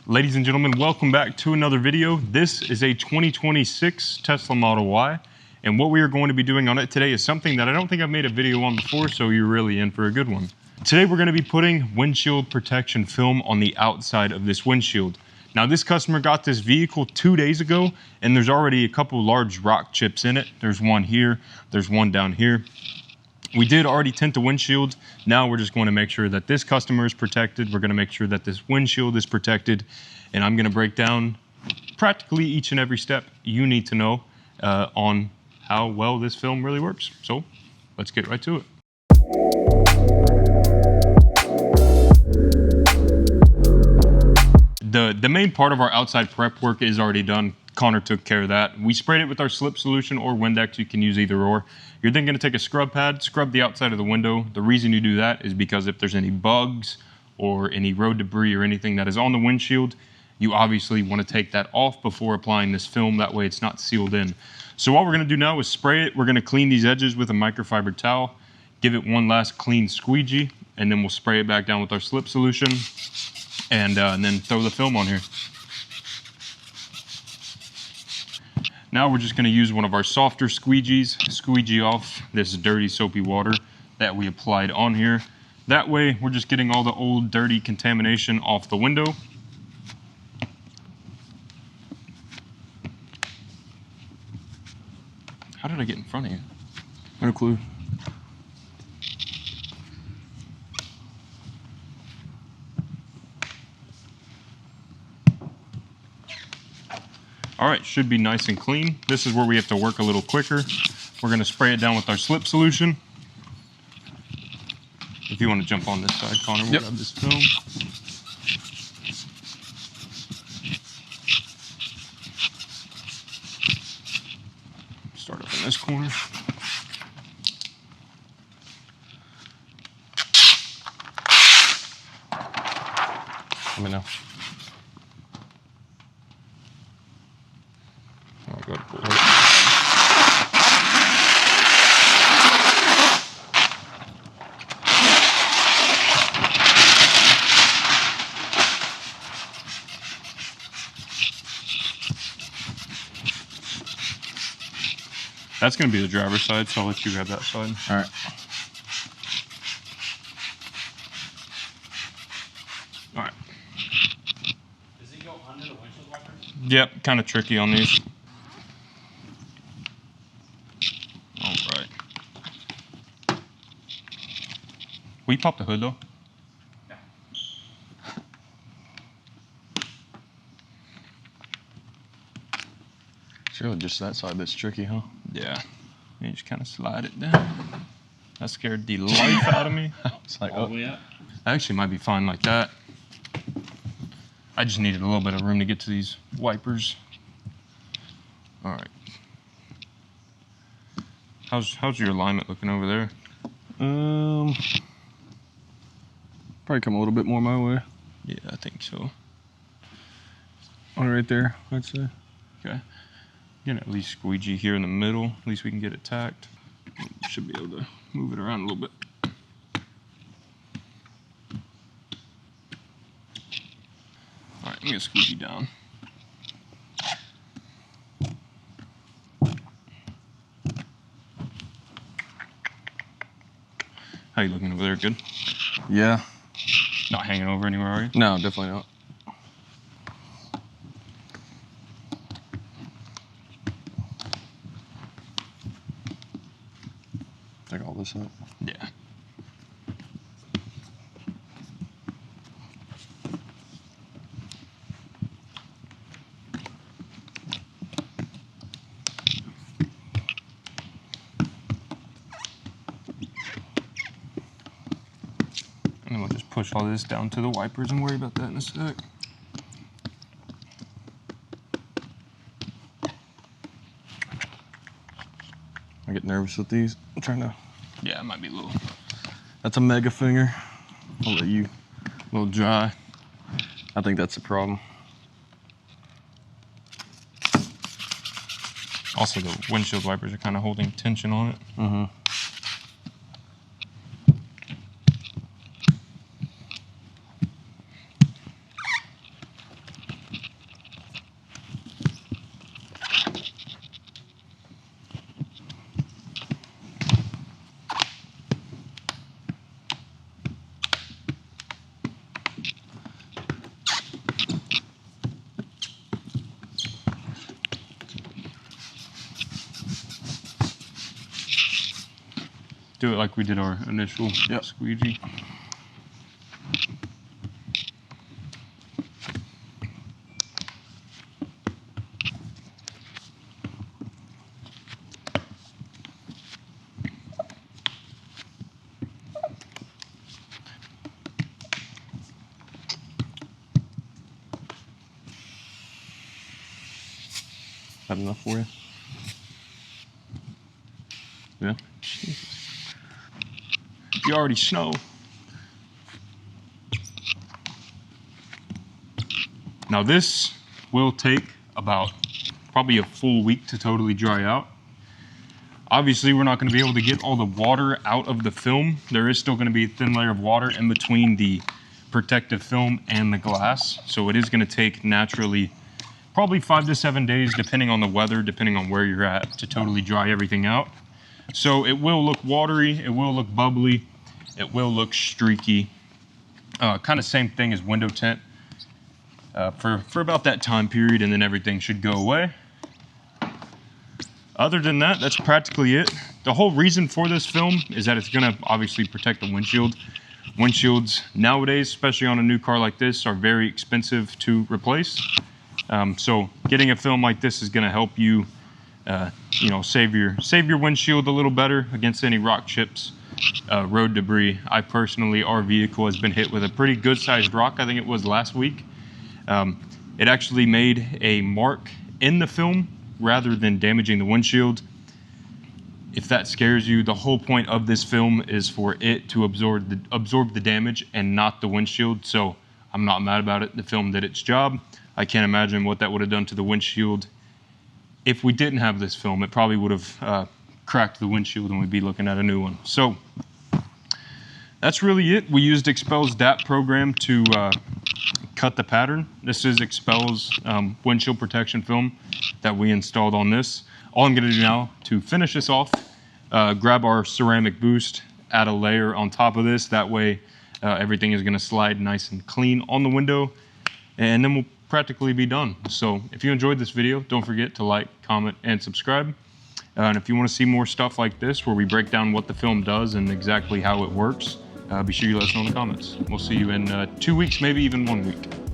Ladies and gentlemen, welcome back to another video. This is a 2026 Tesla Model Y, and what we are going to be doing on it today is something that I don't think I've made a video on before, so you're really in for a good one. Today we're going to be putting windshield protection film on the outside of this windshield. Now this customer got this vehicle 2 days ago, and there's already a couple large rock chips in it. There's one here, there's one down here. We did already tint the windshield. Now we're just going to make sure that this customer is protected. We're going to make sure that this windshield is protected. And I'm going to break down practically each and every step you need to know on how well this film really works. So let's get right to it. The main part of our outside prep work is already done. Connor took care of that. We sprayed it with our slip solution or Windex. You can use either or. You're then going to take a scrub pad, scrub the outside of the window. The reason you do that is because if there's any bugs or any road debris or anything that is on the windshield, you obviously want to take that off before applying this film. That way it's not sealed in. So what we're going to do now is spray it. We're going to clean these edges with a microfiber towel, give it one last clean squeegee, and then we'll spray it back down with our slip solution and then throw the film on here. Now we're just going to use one of our softer squeegees, squeegee off this dirty soapy water that we applied on here. That way we're just getting all the old dirty contamination off the window. How did I get in front of you? No clue. All right, should be nice and clean. This is where we have to work a little quicker. We're gonna spray it down with our slip solution. If you want to jump on this side, Connor, we'll grab this film. Start up in this corner. Let me know. That's going to be the driver's side, so I'll let you grab that side. All right. All right. Does it go under the windshield wiper? Yep, kind of tricky on these. All right. Will you pop the hood though? Yeah. It's really just that side that's tricky, huh? Yeah. You just kind of slide it down. That scared the life out of me. It's like, All the way up? I actually might be fine like that. I just needed a little bit of room to get to these wipers. All right. How's your alignment looking over there? probably come a little bit more my way. Yeah, I think so. One right there, I'd say. Okay. You can at least squeegee here in the middle. At least we can get it tacked. Should be able to move it around a little bit. All right, I'm gonna squeegee down. How you looking over there? Good? Yeah. Not hanging over anywhere, are you? No, definitely not. Take all this up. Yeah. And then we'll just push all this down to the wipers and worry about that in a sec. I get nervous with these. I'm trying to. Yeah, it might be a little That's a mega finger. I'll let you. dry. I think that's the problem. Also, the windshield wipers are kind of holding tension on it. Mm-hmm. do it like we did our initial squeegee. That enough for you? Yeah. Jesus. You already snow. Now this will take about probably a full week to totally dry out. Obviously, we're not going to be able to get all the water out of the film. There is still going to be a thin layer of water in between the protective film and the glass. So it is going to take naturally probably 5 to 7 days, depending on the weather, depending on where you're at, to totally dry everything out. So it will look watery, it will look bubbly, it will look streaky. Kind of same thing as window tint for about that time period, and then everything should go away. Other than that, that's practically it. The whole reason for this film is that it's gonna obviously protect the windshield. Windshields nowadays, especially on a new car like this, are very expensive to replace. So getting a film like this is going to help you, you know, save your windshield a little better against any rock chips, road debris. Our vehicle has been hit with a pretty good sized rock. I think it was last week. It actually made a mark in the film rather than damaging the windshield. If that scares you, the whole point of this film is for it to absorb the damage and not the windshield. So I'm not mad about it. The film did its job. I can't imagine what that would have done to the windshield if we didn't have this film. It probably would have cracked the windshield and we'd be looking at a new one. So that's really it. We used Expel's DAP program to cut the pattern. This is Expel's windshield protection film that we installed on this. All I'm going to do now to finish this off, grab our ceramic boost, add a layer on top of this. That way everything is going to slide nice and clean on the window, and then we'll practically be done. So if you enjoyed this video, don't forget to like, comment, and subscribe. And if you want to see more stuff like this where we break down what the film does and exactly how it works, be sure you let us know in the comments. We'll see you in 2 weeks, maybe even 1 week.